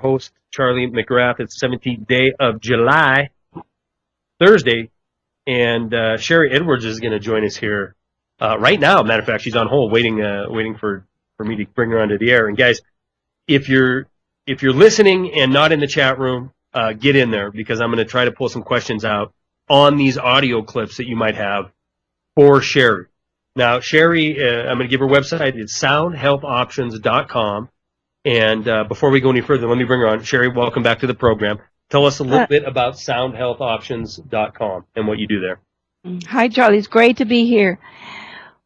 host, Charlie McGrath. It's 17th day of July, Thursday, and Sharry Edwards is going to join us here right now. Matter of fact, she's on hold, waiting for me to bring her onto the air. And guys, if you're listening and not in the chat room, get in there, because I'm going to try to pull some questions out on these audio clips that you might have for Sharry. Now, Sharry, I'm going to give her website. It's soundhealthoptions.com. And before we go any further, let me bring her on. Sharry, welcome back to the program. Tell us a little bit about soundhealthoptions.com and what you do there. Hi, Charlie. It's great to be here.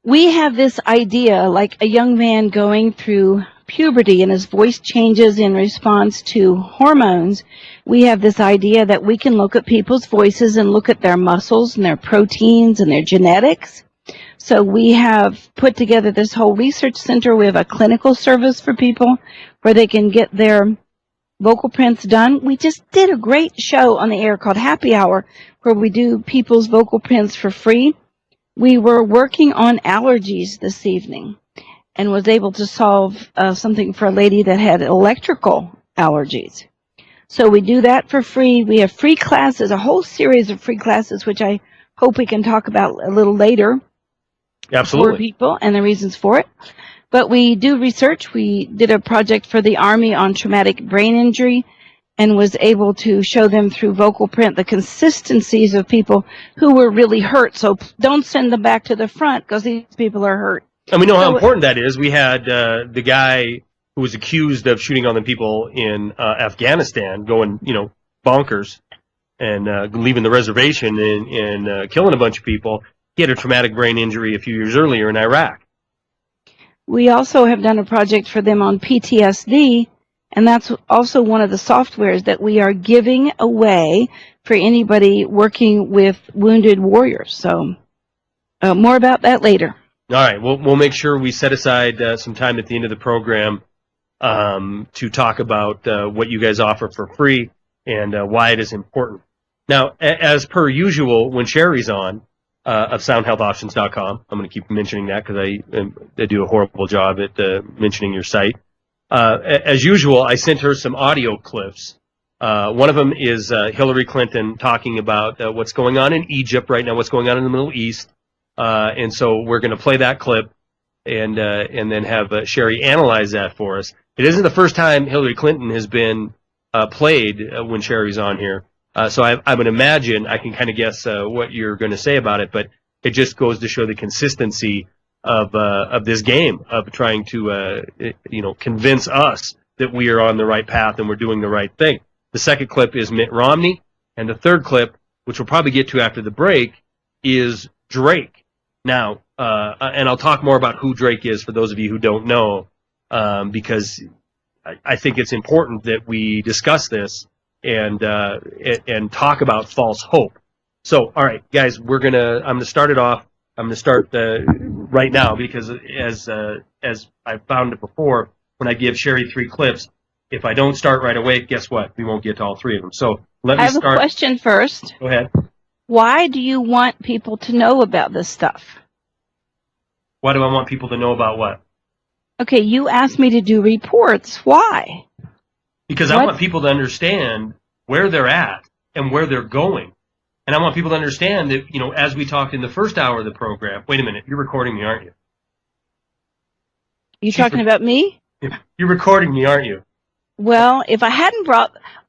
We have this idea, like a young man going through puberty and his voice changes in response to hormones. We have this idea that we can look at people's voices and look at their muscles and their proteins and their genetics. So we have put together this whole research center. We have a clinical service for people where they can get their vocal prints done. We just did a great show on the air called Happy Hour, where we do people's vocal prints for free. We were working on allergies this evening and was able to solve something for a lady that had electrical allergies. So we do that for free. We have free classes, a whole series of free classes, which I hope we can talk about a little later. Absolutely. For people and the reasons for it. But we do research. We did a project for the Army on traumatic brain injury and was able to show them through vocal print the consistencies of people who were really hurt. So don't send them back to the front, because these people are hurt. And we know how important that is. We had the guy who was accused of shooting on the people in Afghanistan going, bonkers and leaving the reservation and killing a bunch of people. He had a traumatic brain injury a few years earlier in Iraq. We also have done a project for them on PTSD, and that's also one of the softwares that we are giving away for anybody working with wounded warriors. So more about that later. All right. We'll make sure we set aside some time at the end of the program to talk about what you guys offer for free and why it is important. Now, as per usual, when Sharry's on, of soundhealthoptions.com. I'm going to keep mentioning that because I do a horrible job at mentioning your site. As usual, I sent her some audio clips. One of them is Hillary Clinton talking about what's going on in Egypt right now, what's going on in the Middle East. And so we're going to play that clip and then have Sharry analyze that for us. It isn't the first time Hillary Clinton has been played when Sharry's on here. So I would imagine I can kind of guess what you're going to say about it, but it just goes to show the consistency of this game of trying to convince us that we are on the right path and we're doing the right thing. The second clip is Mitt Romney, and the third clip, which we'll probably get to after the break, is Drake. Now, and I'll talk more about who Drake is for those of you who don't know, because I think it's important that we discuss this and talk about false hope. So, all right, guys, I'm gonna start it off. I'm gonna start right now because as I found it before, when I give Sharry 3 clips, if I don't start right away, guess what? We won't get to all 3 of them. So let me start. I have a question first. Go ahead. Why do you want people to know about this stuff? Why do I want people to know about what? Okay, you asked me to do reports. Why? Because I want people to understand where they're at and where they're going. And I want people to understand that, as we talked in the first hour of the program, wait a minute, you're recording me, aren't you? You talking about me? You're recording me, aren't you? Well, if I hadn't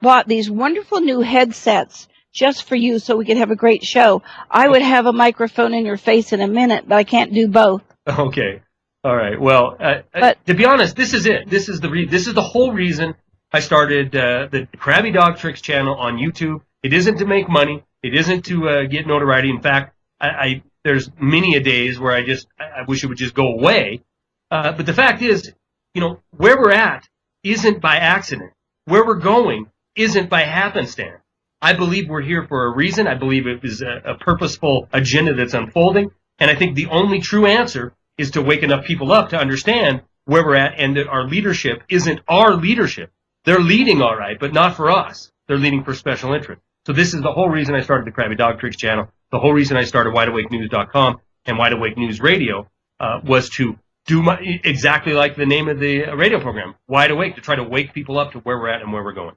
bought these wonderful new headsets just for you so we could have a great show, I would have a microphone in your face in a minute, but I can't do both. Okay. All right. Well, to be honest, this is it. This is the whole reason I started the Krabby Dog Tricks channel on YouTube. It isn't to make money. It isn't to get notoriety. In fact, there's many a days where I wish it would just go away. But the fact is, where we're at isn't by accident. Where we're going isn't by happenstance. I believe we're here for a reason. I believe it is a purposeful agenda that's unfolding. And I think the only true answer is to wake enough people up to understand where we're at and that our leadership isn't our leadership. They're leading all right, but not for us. They're leading for special interest. So this is the whole reason I started the Krabby Dog Tricks channel. The whole reason I started WideAwakeNews.com and Wide Awake News Radio was to exactly like the name of the radio program, Wide Awake, to try to wake people up to where we're at and where we're going.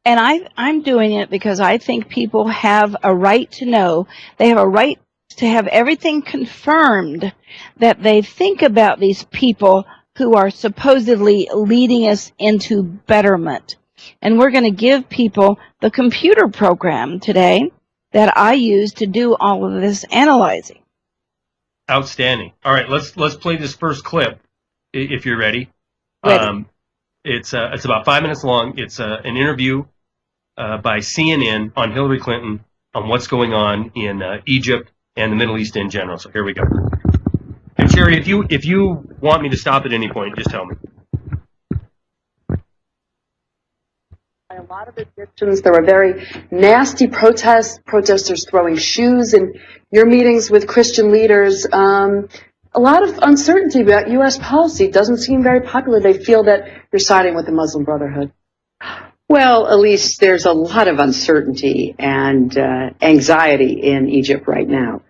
And I'm doing it because I think people have a right to know. They have a right to have everything confirmed, that they think about these people who are supposedly leading us into betterment. And we're going to give people the computer program today that I use to do all of this analyzing. Outstanding. All right, let's play this first clip if you're ready. Ready. It's about 5 minutes long. It's an interview by CNN on Hillary Clinton on what's going on in Egypt and the Middle East in general. So here we go. And Sharry, if you want me to stop at any point, just tell me. A lot of Egyptians, there were very nasty protesters throwing shoes in your meetings with Christian leaders. A lot of uncertainty about U.S. policy. Doesn't seem very popular. They feel that you're siding with the Muslim Brotherhood. Well, Elise, there's a lot of uncertainty and anxiety in Egypt right now.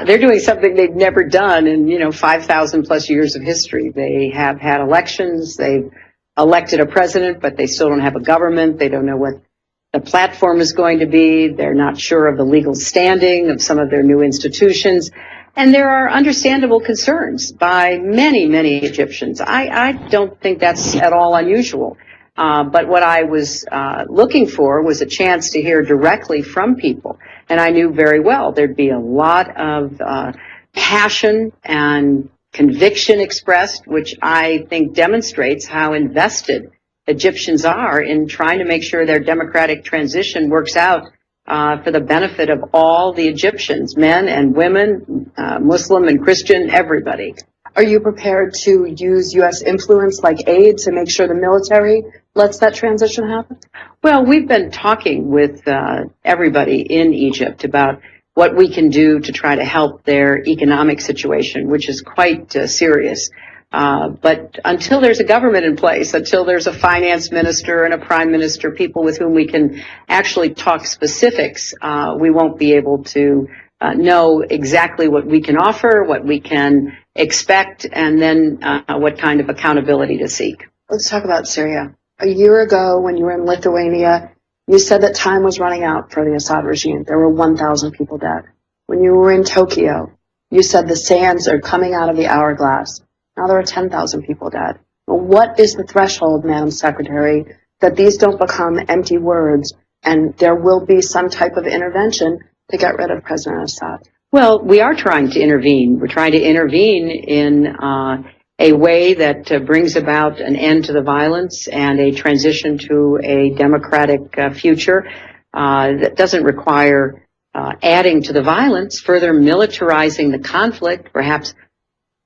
They're doing something they've never done in, 5,000 plus years of history. They have had elections. They've elected a president, but they still don't have a government. They don't know what the platform is going to be. They're not sure of the legal standing of some of their new institutions. And there are understandable concerns by many, many Egyptians. I don't think that's at all unusual. But what I was looking for was a chance to hear directly from people. And I knew very well there'd be a lot of passion and conviction expressed, which I think demonstrates how invested Egyptians are in trying to make sure their democratic transition works out for the benefit of all the Egyptians, men and women, Muslim and Christian, everybody. Are you prepared to use U.S. influence like aid to make sure the military lets that transition happen? Well, we've been talking with everybody in Egypt about what we can do to try to help their economic situation, which is quite serious. But until there's a government in place, until there's a finance minister and a prime minister, people with whom we can actually talk specifics, we won't be able to know exactly what we can offer, what we can expect, and then what kind of accountability to seek. Let's talk about Syria. A year ago, when you were in Lithuania, you said that time was running out for the Assad regime. There were 1,000 people dead. When you were in Tokyo, you said the sands are coming out of the hourglass. Now there are 10,000 people dead. Well, what is the threshold, Madam Secretary, that these don't become empty words and there will be some type of intervention to get rid of President Assad? Well, we are trying to intervene. We're trying to intervene in a way that brings about an end to the violence and a transition to a democratic future that doesn't require adding to the violence, further militarizing the conflict, perhaps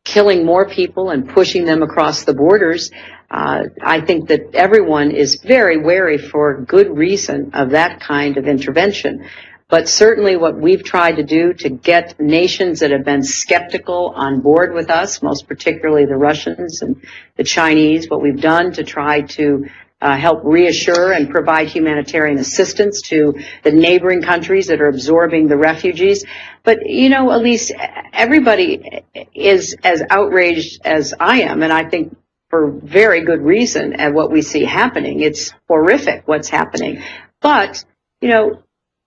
killing more people and pushing them across the borders. I think that everyone is very wary for good reason of that kind of intervention. But certainly what we've tried to do to get nations that have been skeptical on board with us, most particularly the Russians and the Chinese, what we've done to try to help reassure and provide humanitarian assistance to the neighboring countries that are absorbing the refugees. But, Elise, everybody is as outraged as I am, and I think for very good reason at what we see happening. It's horrific what's happening. But,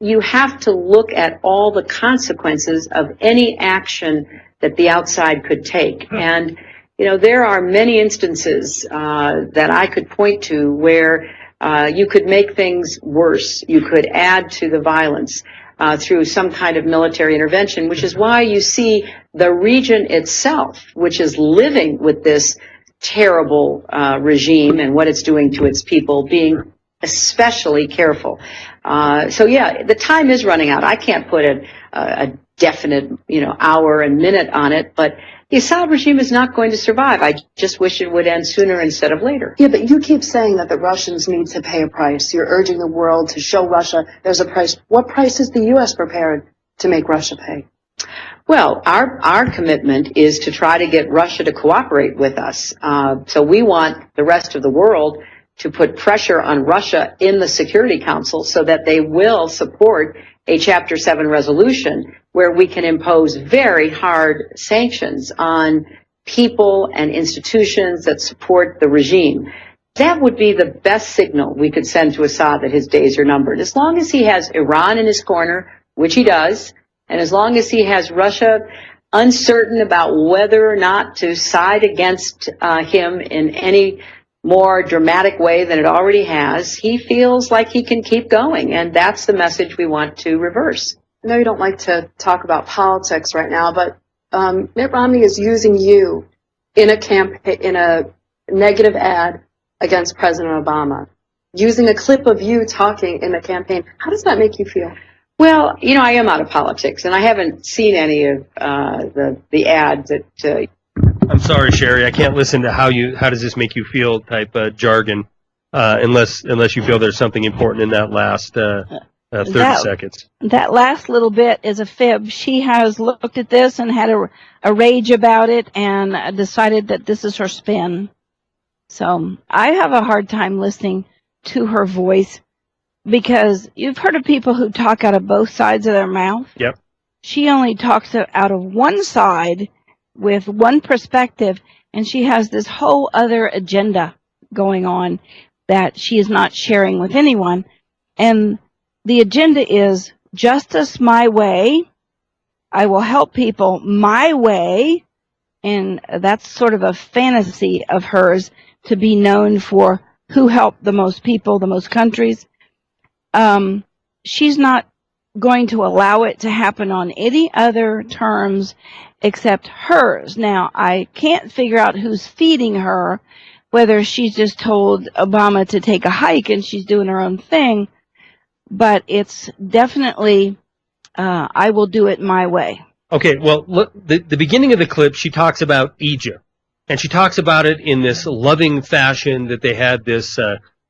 you have to look at all the consequences of any action that the outside could take. And, there are many instances that I could point to where you could make things worse. You could add to the violence through some kind of military intervention, which is why you see the region itself, which is living with this terrible regime and what it's doing to its people, being especially careful. The time is running out. I can't put a definite, hour and minute on it, but the Assad regime is not going to survive. I just wish it would end sooner instead of later. Yeah, but you keep saying that the Russians need to pay a price. You're urging the world to show Russia there's a price. What price is the U.S. prepared to make Russia pay? Well, our commitment is to try to get Russia to cooperate with us. So we want the rest of the world to put pressure on Russia in the Security Council so that they will support a Chapter 7 resolution where we can impose very hard sanctions on people and institutions that support the regime. That would be the best signal we could send to Assad that his days are numbered. As long as he has Iran in his corner, which he does, and as long as he has Russia uncertain about whether or not to side against him in any more dramatic way than it already has, he feels like he can keep going, and that's the message we want to reverse. I know you don't like to talk about politics right now, but Mitt Romney is using you in a negative ad against President Obama, using a clip of you talking in the campaign. How does that make you feel? Well, you know, I am out of politics, and I haven't seen any of the ads that. I'm sorry, Sharry. I can't listen to how does this make you feel type jargon, unless you feel there's something important in that last 30 seconds. That last little bit is a fib. She has looked at this and had a rage about it and decided that this is her spin. So I have a hard time listening to her voice because you've heard of people who talk out of both sides of their mouth. Yep. She only talks out of one side with one perspective, and she has this whole other agenda going on that she is not sharing with anyone. And the agenda is justice my way. I will help people my way. And that's sort of a fantasy of hers, to be known for who helped the most people, the most countries. She's not going to allow it to happen on any other terms except hers. Now, I can't figure out who's feeding her, whether she's just told Obama to take a hike and she's doing her own thing, but it's definitely, I will do it my way. Okay, well, look, the beginning of the clip, she talks about Egypt, and she talks about it in this loving fashion that they had this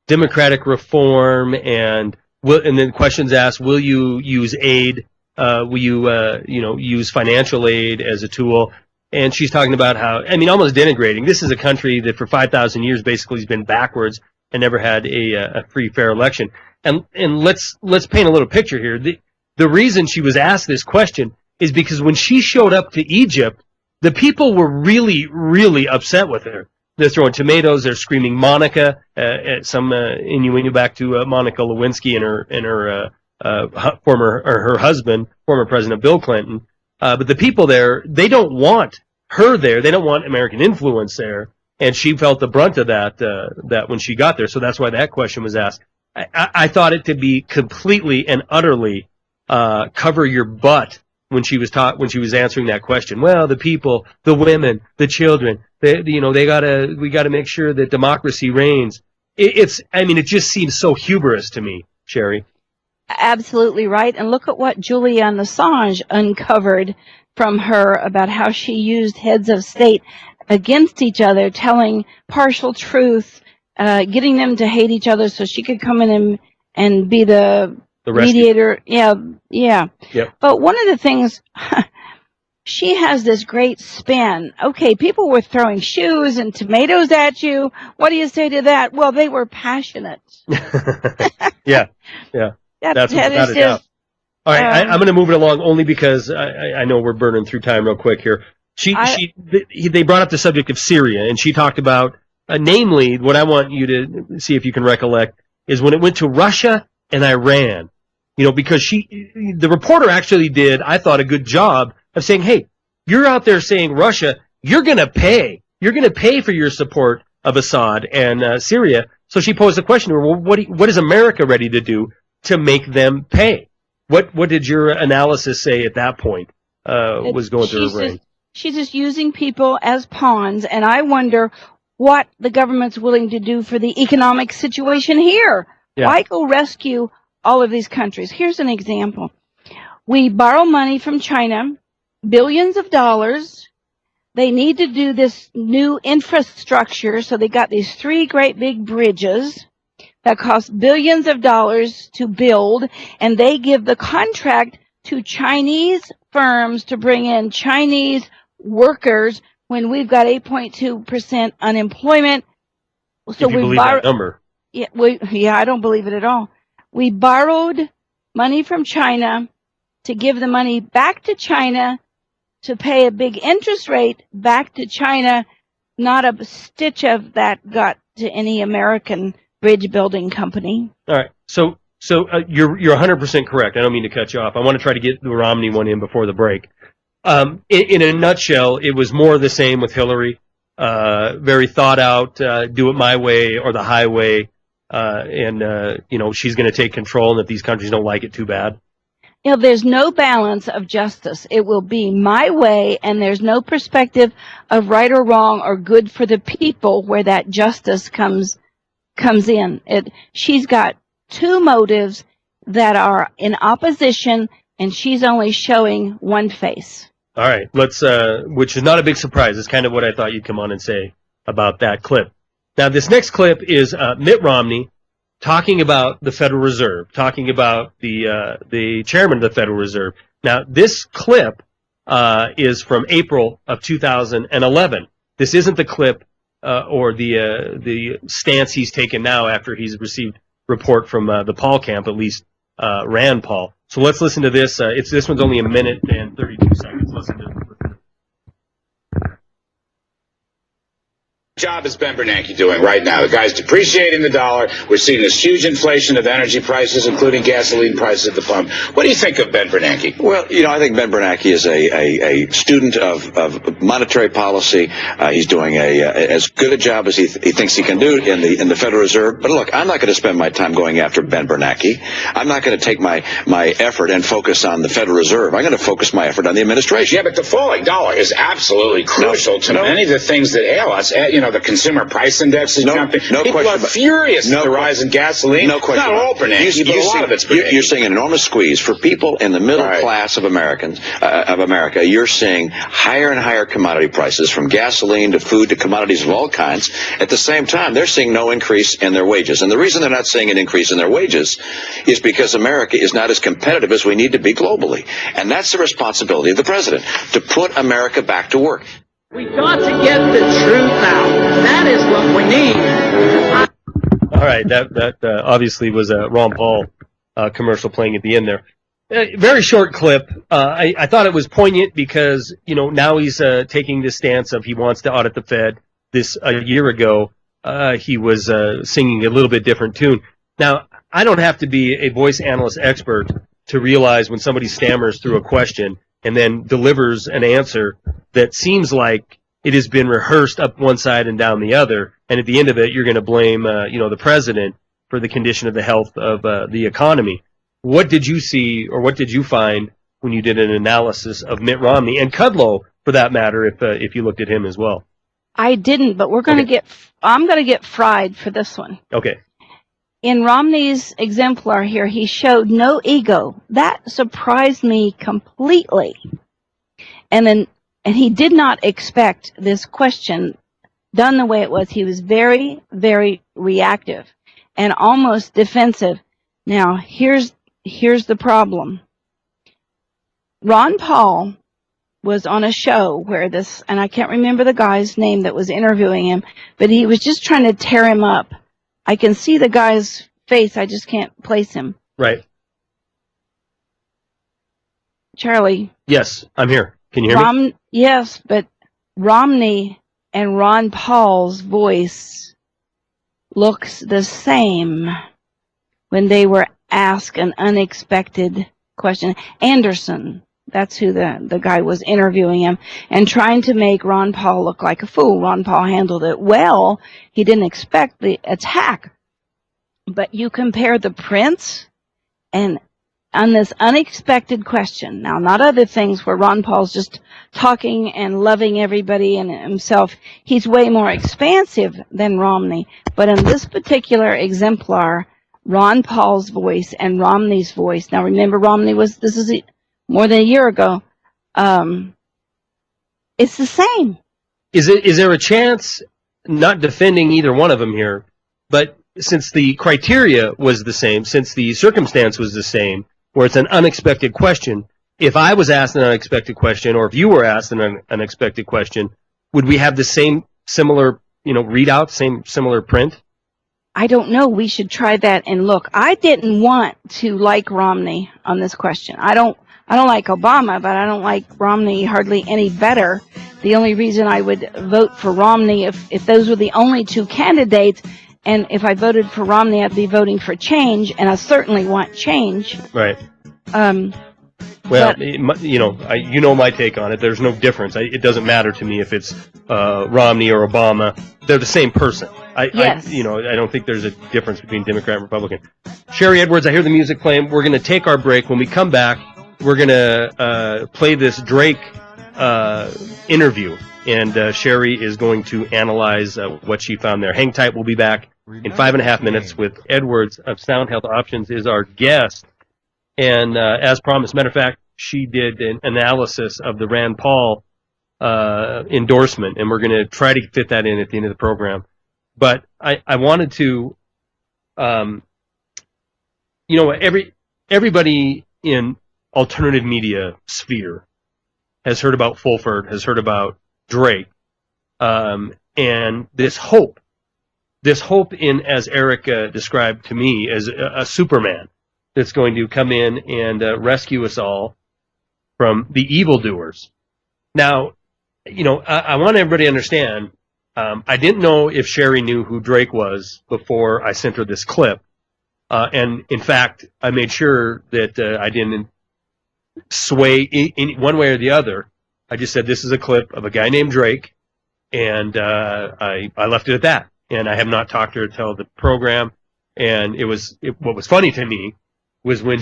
democratic reform, and then questions asked, will you use aid? Will you, use financial aid as a tool? And she's talking about how, almost denigrating. This is a country that for 5,000 years basically has been backwards and never had a free, fair election. And let's paint a little picture here. The reason she was asked this question is because when she showed up to Egypt, the people were really, really upset with her. They're throwing tomatoes. They're screaming Monica. Some innuendo back to Monica Lewinsky and her her husband, former President Bill Clinton. But the people there, they don't want her there. They don't want American influence there. And she felt the brunt of that when she got there. So that's why that question was asked. I thought it to be completely and utterly cover your butt when she was answering that question. Well, the people, the women, the children, we gotta make sure that democracy reigns. It just seems so hubris to me, Sharry. Absolutely right. And look at what Julian Assange uncovered from her about how she used heads of state against each other, telling partial truth, getting them to hate each other so she could come in and be the mediator. Yeah. Yep. But one of the things, she has this great spin. Okay, people were throwing shoes and tomatoes at you. What do you say to that? Well, they were passionate. Yeah. That's without a doubt. All right, I'm going to move it along only because I know we're burning through time real quick here. They brought up the subject of Syria, and she talked about, namely, what I want you to see if you can recollect, is when it went to Russia and Iran. Because the reporter actually did, I thought, a good job of saying, hey, you're out there saying Russia, you're going to pay. You're going to pay for your support of Assad and Syria. So she posed the question to her, well, what is America ready to do to make them pay? What did your analysis say at that point was going through her brain? She's just using people as pawns, and I wonder what the government's willing to do for the economic situation here. Yeah. Why go rescue all of these countries? Here's an example. We borrow money from China, billions of dollars. They need to do this new infrastructure, so they got these 3 great big bridges that cost billions of dollars to build, and they give the contract to Chinese firms to bring in Chinese workers when we've got 8.2% unemployment. So if you believe that number. Yeah, I don't believe it at all. We borrowed money from China to give the money back to China to pay a big interest rate back to China. Not a stitch of that got to any American bridge building company. All right. So you're 100% correct. I don't mean to cut you off. I want to try to get the Romney one in before the break. In a nutshell, it was more of the same with Hillary. Very thought out, do it my way or the highway. She's going to take control, and if these countries don't like it, too bad. There's no balance of justice. It will be my way, and there's no perspective of right or wrong or good for the people where that justice comes in. She's got two motives that are in opposition, and she's only showing one face. All right, which is not a big surprise. It's kind of what I thought you'd come on and say about that clip. Now, this next clip is Mitt Romney talking about the Federal Reserve, talking about the chairman of the Federal Reserve. Now, this clip is from April of 2011. This isn't the clip or the stance he's taken now after he's received report from the Paul camp, at least Rand Paul. So let's listen to this. This one's only a minute and 32 seconds. Listen to it. Job is Ben Bernanke doing right now? The guy's depreciating the dollar. We're seeing this huge inflation of energy prices, including gasoline prices at the pump. What do you think of Ben Bernanke? Well, I think Ben Bernanke is a student of monetary policy. He's doing as good a job as he thinks he can do in the Federal Reserve. But look, I'm not going to spend my time going after Ben Bernanke. I'm not going to take my effort and focus on the Federal Reserve. I'm going to focus my effort on the administration. Yeah, but the falling dollar is absolutely crucial to many of the things that ail us. The consumer price index is jumping. People are furious at the rise in gasoline. No question. Not all Bernanke, but a lot of it's Bernanke. You're seeing an enormous squeeze for people in the middle class of Americans, of America. You're seeing higher and higher commodity prices, from gasoline to food to commodities of all kinds. At the same time, they're seeing no increase in their wages. And the reason they're not seeing an increase in their wages is because America is not as competitive as we need to be globally. And that's the responsibility of the president, to put America back to work. We got to get the truth out. That is what we need. All right, that obviously was a Ron Paul commercial playing at the end there. Very short clip. I thought it was poignant because now he's taking this stance of he wants to audit the Fed. A year ago he was singing a little bit different tune. Now, I don't have to be a voice analyst expert to realize when somebody stammers through a question and then delivers an answer that seems like it has been rehearsed up one side and down the other, and at the end of it, you're going to blame, the president for the condition of the health of the economy. What did you see, or what did you find when you did an analysis of Mitt Romney and Kudlow, for that matter, if you looked at him as well? I didn't, but I'm going to get fried for this one. Okay. In Romney's exemplar here, he showed no ego. That surprised me completely. And he did not expect this question done the way it was. He was very, very reactive and almost defensive. Now, here's the problem. Ron Paul was on a show where and I can't remember the guy's name that was interviewing him, but he was just trying to tear him up. I can see the guy's face. I just can't place him. Right. Charlie. Yes, I'm here. Can you hear me? Yes, but Romney and Ron Paul's voice looks the same when they were asked an unexpected question. Anderson, that's who the guy was interviewing him, and trying to make Ron Paul look like a fool. Ron Paul handled it well. He didn't expect the attack. But you compare the prince and on this unexpected question. Now, not other things where Ron Paul's just talking and loving everybody and himself. He's way more expansive than Romney. But in this particular exemplar, Ron Paul's voice and Romney's voice. Now, remember, this is more than a year ago. It's the same. Is there a chance, not defending either one of them here, but since the criteria was the same, since the circumstance was the same, where it's an unexpected question, if I was asked an unexpected question, or if you were asked an unexpected question, would we have the same similar, readout, similar print? I don't know. We should try that and look. I didn't want to like Romney on this question. I I don't like Obama, but I don't like Romney hardly any better. The only reason I would vote for Romney if those were the only two candidates, and if I voted for Romney, I'd be voting for change, and I certainly want change. Right. Well, you know my take on it. There's no difference. It doesn't matter to me if it's Romney or Obama. They're the same person. Yes. I don't think there's a difference between Democrat and Republican. Sharry Edwards, I hear the music playing. We're going to take our break. When we come back, we're going to play this Drake interview, and Sharry is going to analyze what she found there. Hang tight. We'll be back in 5.5 minutes with Edwards of Sound Health Options is our guest. And as promised, matter of fact, she did an analysis of the Rand Paul endorsement, and we're going to try to fit that in at the end of the program. But I wanted to, everybody in alternative media sphere has heard about Fulford, has heard about Drake, and this hope in, as Eric described to me, as a Superman that's going to come in and rescue us all from the evildoers. Now, I want everybody to understand, I didn't know if Sharry knew who Drake was before I sent her this clip. And, in fact, I made sure that I didn't sway in one way or the other. I just said this is a clip of a guy named Drake, and I left it at that. And I have not talked to her until the program. And what was funny to me was when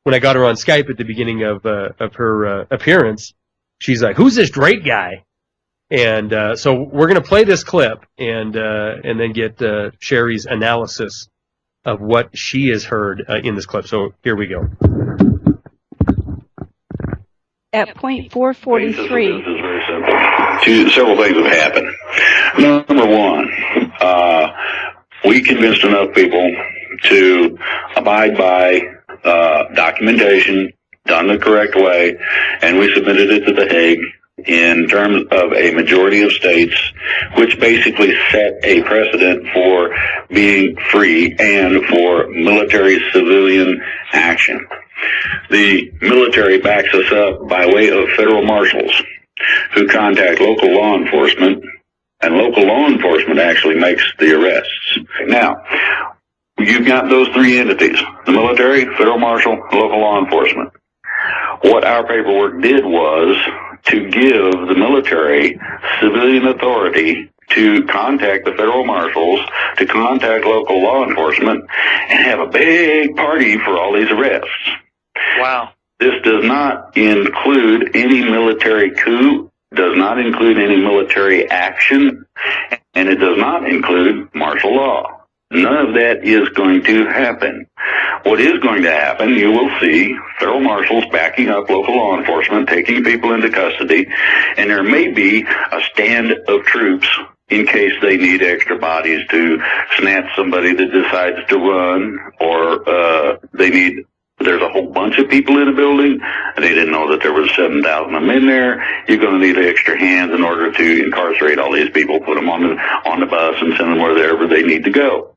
I got her on Skype at the beginning of her appearance, she's like, "Who's this Drake guy?" And so we're going to play this clip and then get Sharry's analysis of what she has heard in this clip. So here we go. at point 443. This is very simple. Several things have happened. Number one, we convinced enough people to abide by documentation done the correct way, and we submitted it to The Hague in terms of a majority of states, which basically set a precedent for being free and for military-civilian action. The military backs us up by way of federal marshals who contact local law enforcement, and local law enforcement actually makes the arrests. Now, you've got those three entities, the military, federal marshal, local law enforcement. What our paperwork did was to give the military civilian authority to contact the federal marshals, to contact local law enforcement, and have a big party for all these arrests. Wow. This does not include any military coup, does not include any military action, and it does not include martial law. None of that is going to happen. What is going to happen, you will see federal marshals backing up local law enforcement, taking people into custody, and there may be a stand of troops in case they need extra bodies to snatch somebody that decides to run, or there's a whole bunch of people in a building, and they didn't know that there was 7,000 of them in there. You're going to need extra hands in order to incarcerate all these people, put them on the bus and send them wherever they need to go.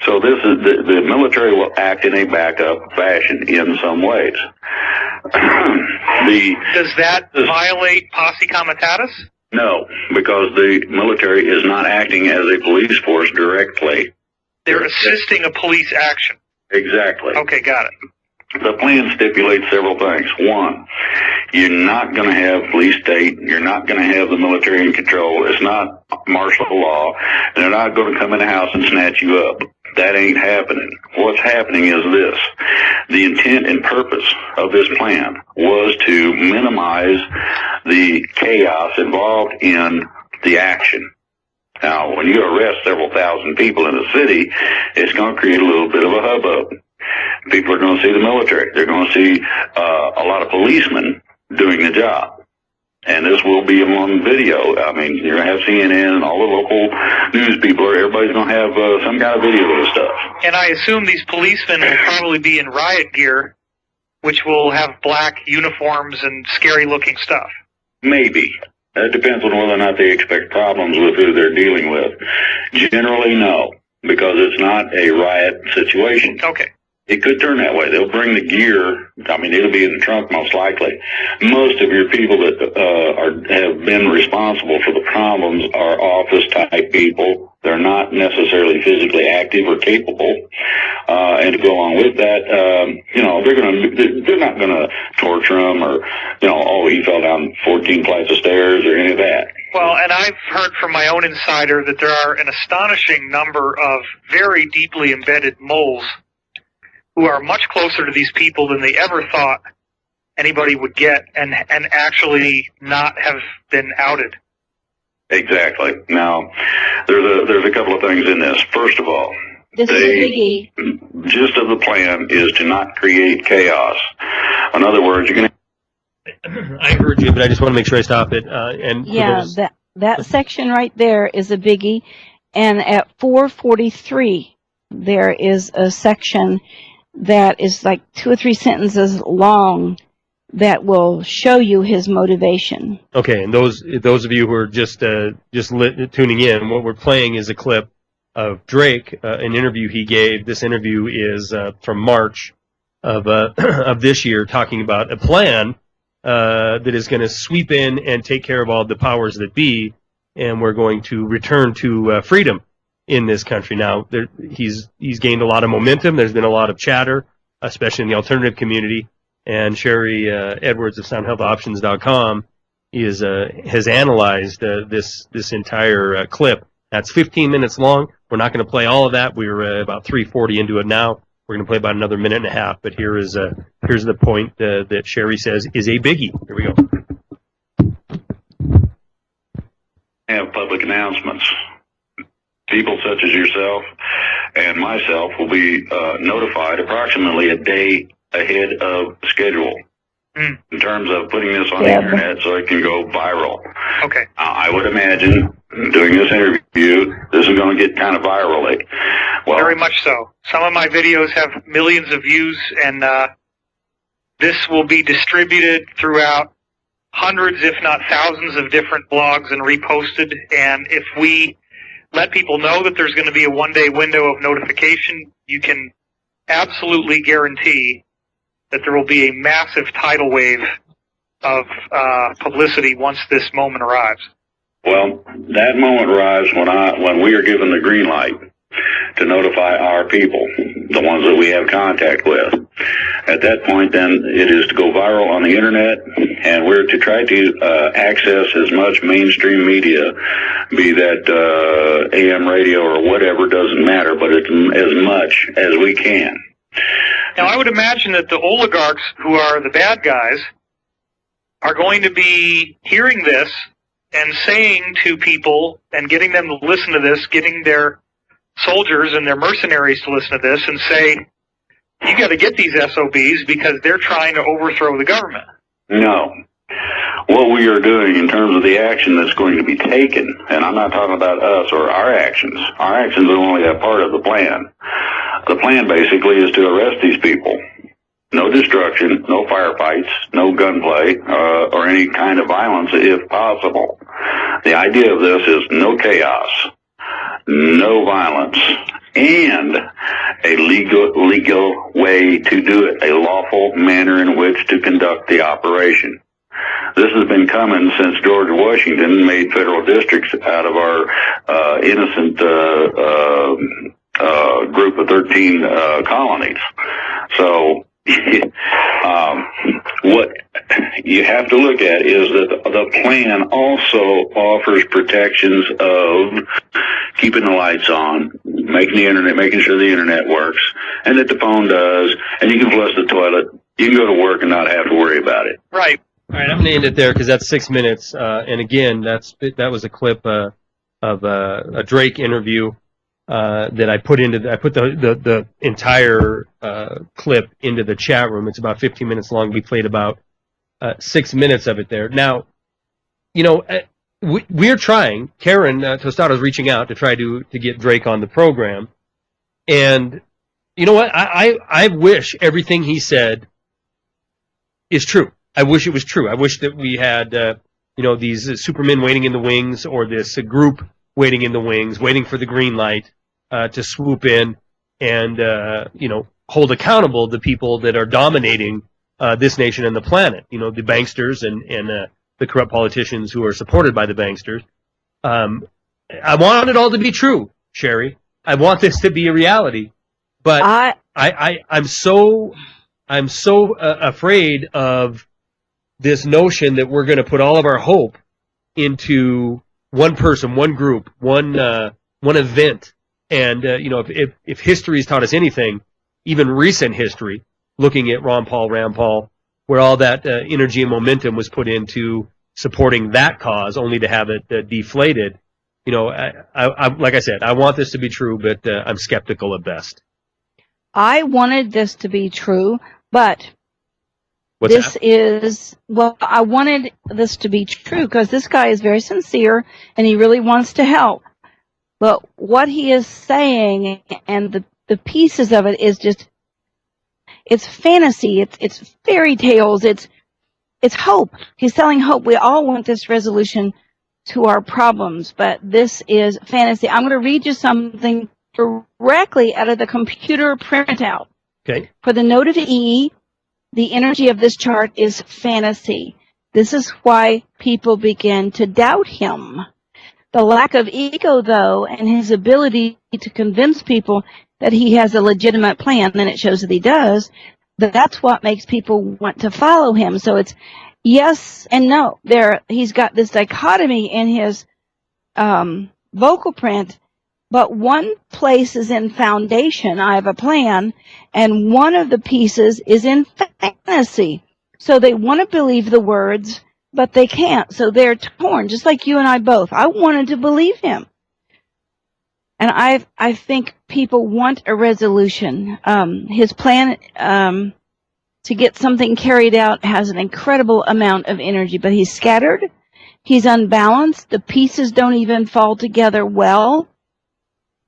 So this is the military will act in a backup fashion in some ways. Does that violate posse comitatus? No, because the military is not acting as a police force directly. They're assisting a police action. Exactly. Okay, got it. The plan stipulates several things. One, you're not going to have police state. You're not going to have the military in control. It's not martial law. And they're not going to come in the house and snatch you up. That ain't happening. What's happening is this. The intent and purpose of this plan was to minimize the chaos involved in the action. Now, when you arrest several thousand people in a city, it's going to create a little bit of a hubbub. People are going to see the military. They're going to see a lot of policemen doing the job. And this will be on video. I mean, you're going to have CNN and all the local news people. Everybody's going to have some kind of video of this stuff. And I assume these policemen will probably be in riot gear, which will have black uniforms and scary-looking stuff. Maybe. It depends on whether or not they expect problems with who they're dealing with. Generally, no, because it's not a riot situation. Okay. It could turn that way. They'll bring the gear. I mean, it'll be in the trunk most likely. Most of your people that have been responsible for the problems are office-type people. They're not necessarily physically active or capable. And to go along with that, they're not gonna torture them or, oh, he fell down 14 flights of stairs or any of that. Well, and I've heard from my own insider that there are an astonishing number of very deeply embedded moles who are much closer to these people than they ever thought anybody would get, and actually not have been outed. Exactly. Now, there's a couple of things in this. First of all, This is a biggie. gist of the plan is to not create chaos. In other words, you're going to... I heard you, but I just want to make sure I stop it. Yeah, that section right there is a biggie. And at 443, there is a section that is like 2 or 3 sentences long that will show you his motivation. Okay, and those of you who are just tuning in, what we're playing is a clip of Drake, an interview he gave. This interview is from March of this year, talking about a plan that is going to sweep in and take care of all the powers that be, and we're going to return to freedom in this country. Now, he's gained a lot of momentum. There's been a lot of chatter, especially in the alternative community. And Sharry Edwards of SoundHealthOptions.com has analyzed this entire clip. That's 15 minutes long. We're not going to play all of that. We're about 3:40 into it now. We're going to play about another minute and a half. But here's the point that Sharry says is a biggie. Here we go. Have public announcements. People such as yourself and myself will be notified approximately a day ahead of schedule in terms of putting this on the internet so it can go viral. Okay. I would imagine doing this interview, this is going to get kind of viral. Well, very much so. Some of my videos have millions of views, and this will be distributed throughout hundreds, if not thousands, of different blogs and reposted. And if we let people know that there's going to be a one-day window of notification, you can absolutely guarantee that there will be a massive tidal wave of publicity once this moment arrives. Well, that moment arrives when we are given the green light to notify our people, the ones that we have contact with. At that point, then, it is to go viral on the internet, and we're to try to access as much mainstream media, be that AM radio or whatever, doesn't matter, but it's as much as we can. Now, I would imagine that the oligarchs, who are the bad guys, are going to be hearing this and saying to people and getting them to listen to this, getting their soldiers and their mercenaries to listen to this and say, you got to get these SOBs because they're trying to overthrow the government. No. What we are doing in terms of the action that's going to be taken, and I'm not talking about us or our actions are only a part of the plan. The plan basically is to arrest these people. No destruction, no firefights, no gunplay, or any kind of violence if possible. The idea of this is no chaos, no violence, and a legal way to do it, a lawful manner in which to conduct the operation. This has been coming since George Washington made federal districts out of our innocent group of 13 colonies. So what you have to look at is that the plan also offers protections of keeping the lights on, making sure the internet works, and that the phone does, and you can flush the toilet. You can go to work and not have to worry about it. Right. All right, I'm going to end it there because that's 6 minutes. And again, that was a clip of a Drake interview that I put into. I put the entire clip into the chat room. It's about 15 minutes long. We played about 6 minutes of it there. Now, we're trying. Karen Tostado's reaching out to try to get Drake on the program, and you know what? I wish everything he said is true. I wish it was true. I wish that we had, these supermen waiting in the wings, or this group waiting in the wings, waiting for the green light to swoop in and, hold accountable the people that are dominating this nation and the planet. You know, the banksters and the corrupt politicians who are supported by the banksters. I want it all to be true, Sharry. I want this to be a reality, but I'm so afraid of this notion that we're going to put all of our hope into one person, one group, one event. And you know, if history has taught us anything, even recent history, looking at Ron Paul, Rand Paul, where all that energy and momentum was put into supporting that cause, only to have it deflated. You know, I like I said, I want this to be true, but I'm skeptical at best. I wanted this to be true, but What's this that? is, well, I wanted this to be true because this guy is very sincere and he really wants to help. But what he is saying and the pieces of it is just, it's fantasy, it's fairy tales, it's hope. He's selling hope. We all want this resolution to our problems, but this is fantasy. I'm going to read you something directly out of the computer printout. Okay. For the node of E, the energy of this chart is fantasy. This is why people begin to doubt him. The lack of ego, though, and his ability to convince people that he has a legitimate plan, and it shows that he does, that's what makes people want to follow him. So it's yes and no. He's got this dichotomy in his vocal print, but one place is in foundation, I have a plan, and one of the pieces is in fantasy. So they want to believe the words, but they can't. So they're torn, just like you and I both. I wanted to believe him. And I think people want a resolution. His plan to get something carried out has an incredible amount of energy, but he's scattered. He's unbalanced. The pieces don't even fall together well.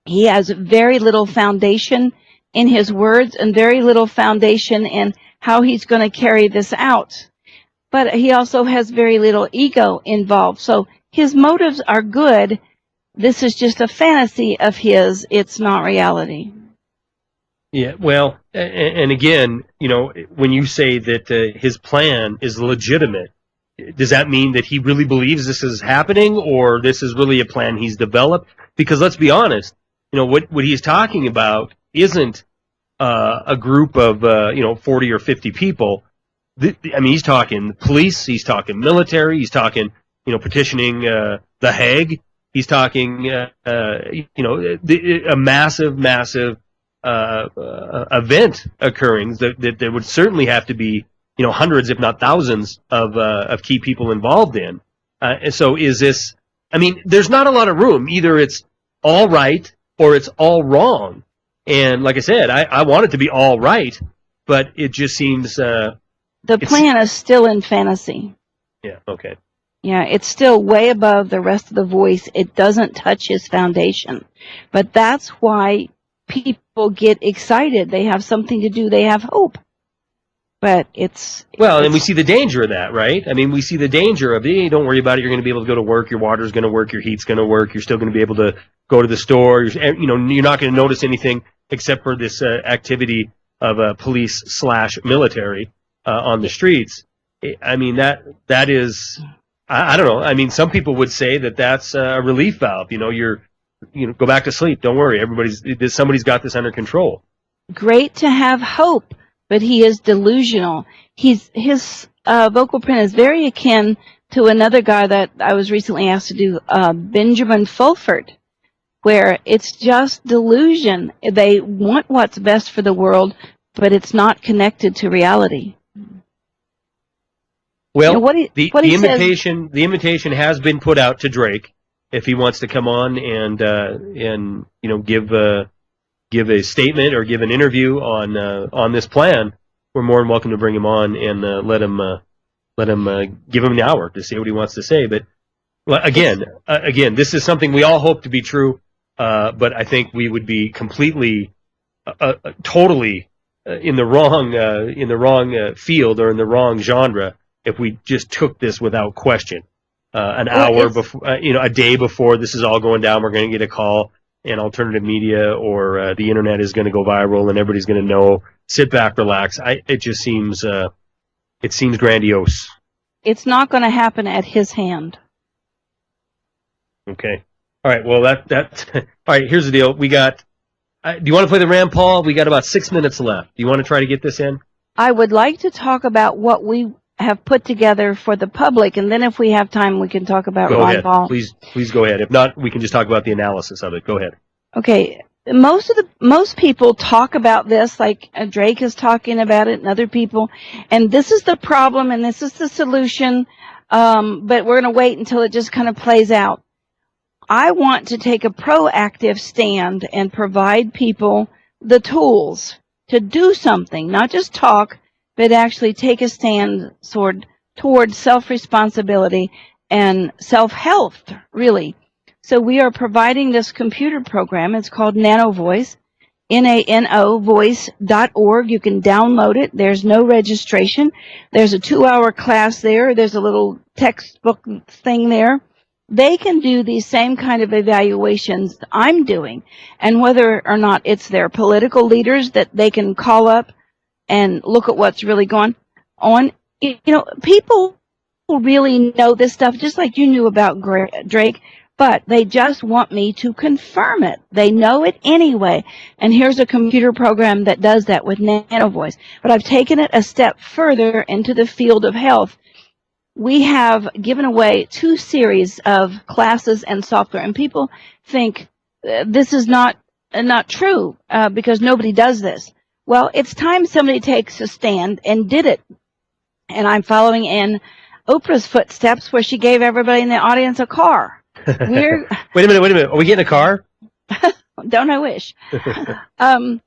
He has very little foundation in his words and very little foundation in how he's going to carry this out. But he also has very little ego involved. So his motives are good. This is just a fantasy of his. It's not reality. Yeah, well, and again, you know, when you say that his plan is legitimate, does that mean that he really believes this is happening, or this is really a plan he's developed? Because let's be honest, you know, what he's talking about isn't a group of 40 or 50 people. I mean, he's talking police, he's talking military, he's talking, you know, petitioning the Hague. He's talking, a massive event occurring that there would certainly have to be, you know, hundreds, if not thousands, of key people involved in. And so, is this? I mean, there's not a lot of room. Either it's all right or it's all wrong. And like I said, I want it to be all right, but it just seems the plan is still in fantasy. Yeah. Okay. Yeah, it's still way above the rest of the voice. It doesn't touch his foundation. But that's why people get excited. They have something to do. They have hope. But and we see the danger of that, right? I mean, we see the danger of, hey, don't worry about it. You're going to be able to go to work. Your water's going to work. Your heat's going to work. You're still going to be able to go to the store. You're not going to notice anything except for this activity of police/military on the streets. I mean, that is... I don't know. I mean, some people would say that that's a relief valve. You know, go back to sleep. Don't worry. Somebody's got this under control. Great to have hope, but he is delusional. His vocal print is very akin to another guy that I was recently asked to do, Benjamin Fulford, where it's just delusion. They want what's best for the world, but it's not connected to reality. Well, the invitation has been put out to Drake if he wants to come on and give a statement or give an interview on this plan. We're more than welcome to bring him on and let him give him an hour to see what he wants to say. But again, this is something we all hope to be true, but I think we would be completely, totally in the wrong field or in the wrong genre if we just took this without question. An hour before, a day before this is all going down, we're going to get a call and alternative media or the internet is going to go viral and everybody's going to know. Sit back, relax. It just seems grandiose. It's not going to happen at his hand. Okay. All right. Well, all right. Here's the deal. We got. Do you want to play the Rand Paul? We got about 6 minutes left. Do you want to try to get this in? I would like to talk about what we have put together for the public, and then if we have time, we can talk about Ron Paul. Please go ahead. If not, we can just talk about the analysis of it. Go ahead. Okay. Most people talk about this, like Drake is talking about it, and other people, and this is the problem, and this is the solution. But we're going to wait until it just kind of plays out. I want to take a proactive stand and provide people the tools to do something, not just talk, but actually take a stand toward self-responsibility and self-health, really. So we are providing this computer program. It's called Nano Voice, N-A-N-O, voice.org. You can download it. There's no registration. There's a 2-hour class there. There's a little textbook thing there. They can do these same kind of evaluations I'm doing, and whether or not it's their political leaders that they can call up and look at what's really going on. You know, people really know this stuff, just like you knew about Drake, but they just want me to confirm it. They know it anyway, and here's a computer program that does that with Nano Voice. But I've taken it a step further into the field of health. We have given away 2 series of classes and software, and people think this is not true because nobody does this. Well, it's time somebody takes a stand and did it. And I'm following in Oprah's footsteps, where she gave everybody in the audience a car. Wait a minute. Are we getting a car? Don't I wish? I'm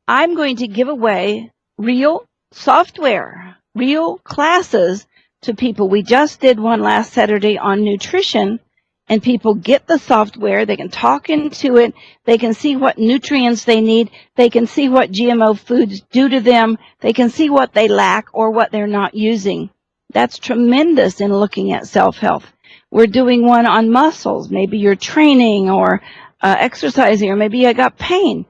going to give away real software, real classes to people. We just did one last Saturday on nutrition, and people get the software. They can talk into it. They can see what nutrients they need. They can see what GMO foods do to them. They can see what they lack or what they're not using. That's tremendous in looking at self-health. We're doing one on muscles. Maybe you're training or exercising, or maybe you got pain.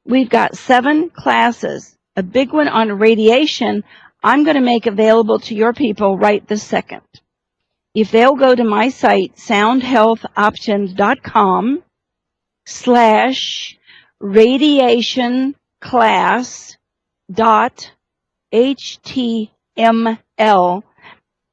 We've got 7 classes, a big one on radiation I'm going to make available to your people right this second. If they'll go to my site, soundhealthoptions.com/radiationclass.html,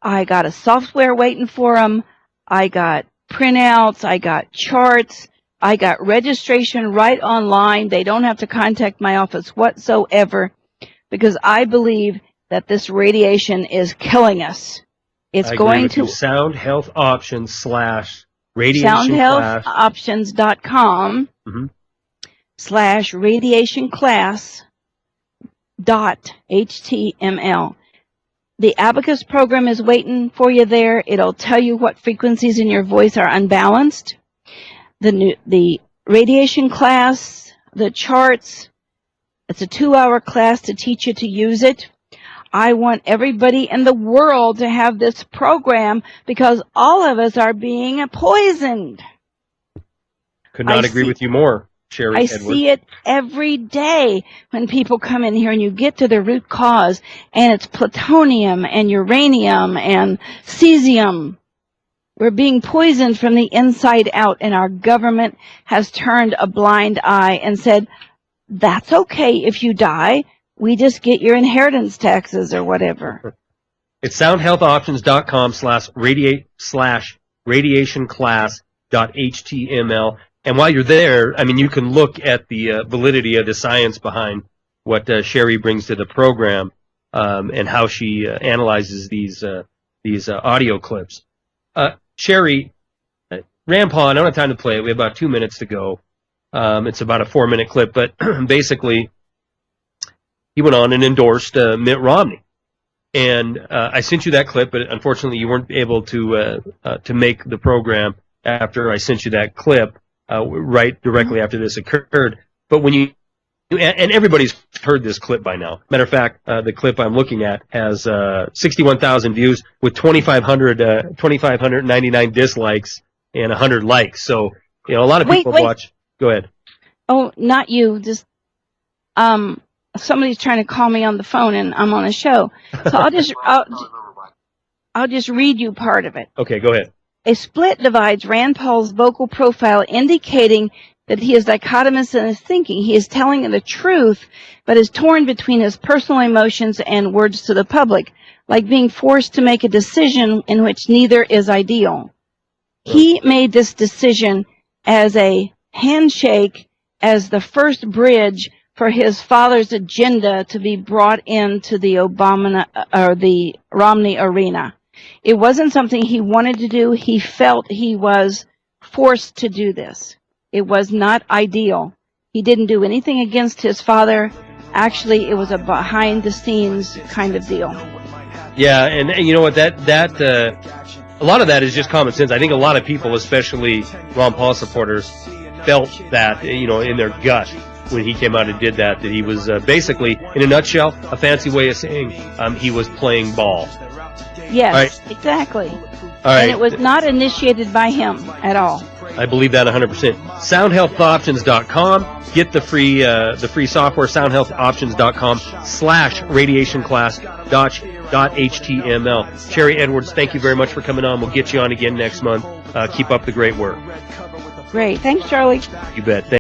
I got a software waiting for them. I got printouts. I got charts. I got registration right online. They don't have to contact my office whatsoever, because I believe that this radiation is killing us. It's going to soundhealthoptions/radiation/soundhealthoptions.com /radiationclass.html. The Abacus program is waiting for you there. It'll tell you what frequencies in your voice are unbalanced. The radiation class, the charts. It's a 2-hour class to teach you to use it. I want everybody in the world to have this program, because all of us are being poisoned. Could not agree with you more, Sharry Edwards. I see it every day when people come in here and you get to the root cause, and it's plutonium and uranium and cesium. We're being poisoned from the inside out, and our government has turned a blind eye and said, that's okay if you die. We just get your inheritance taxes or whatever. It's soundhealthoptions.com/radiationclass.html. And while you're there, I mean, you can look at the validity of the science behind what Sharry brings to the program, and how she analyzes these audio clips. Sharry, Rand Paul, I don't have time to play it. We have about 2 minutes to go. It's about a 4-minute clip, but basically, he went on and endorsed Mitt Romney. And I sent you that clip, but unfortunately you weren't able to make the program after I sent you that clip, right directly after this occurred. But when you and everybody's heard this clip by now. Matter of fact, the clip I'm looking at has 61,000 views with 2,599 dislikes and 100 likes. So, you know, a lot of people watch. Go ahead. Oh, not you. Just somebody's trying to call me on the phone, and I'm on a show. So I'll just read you part of it. Okay, go ahead. A split divides Rand Paul's vocal profile, indicating that he is dichotomous in his thinking. He is telling the truth, but is torn between his personal emotions and words to the public, like being forced to make a decision in which neither is ideal. He made this decision as a handshake, as the first bridge for his father's agenda to be brought into the the Romney arena. It wasn't something he wanted to do. He felt he was forced to do this. It was not ideal. He didn't do anything against his father. Actually, it was a behind-the-scenes kind of deal. Yeah, and you know what? That a lot of that is just common sense. I think a lot of people, especially Ron Paul supporters, felt that, you know, in their gut when he came out and did that he was basically, in a nutshell, a fancy way of saying he was playing ball. Yes, exactly. All right. And it was not initiated by him at all. I believe that 100%. SoundHealthOptions.com. Get the free software, SoundHealthOptions.com/radiationclass.html. Sharry Edwards, thank you very much for coming on. We'll get you on again next month. Keep up the great work. Great. Thanks, Charlie. You bet.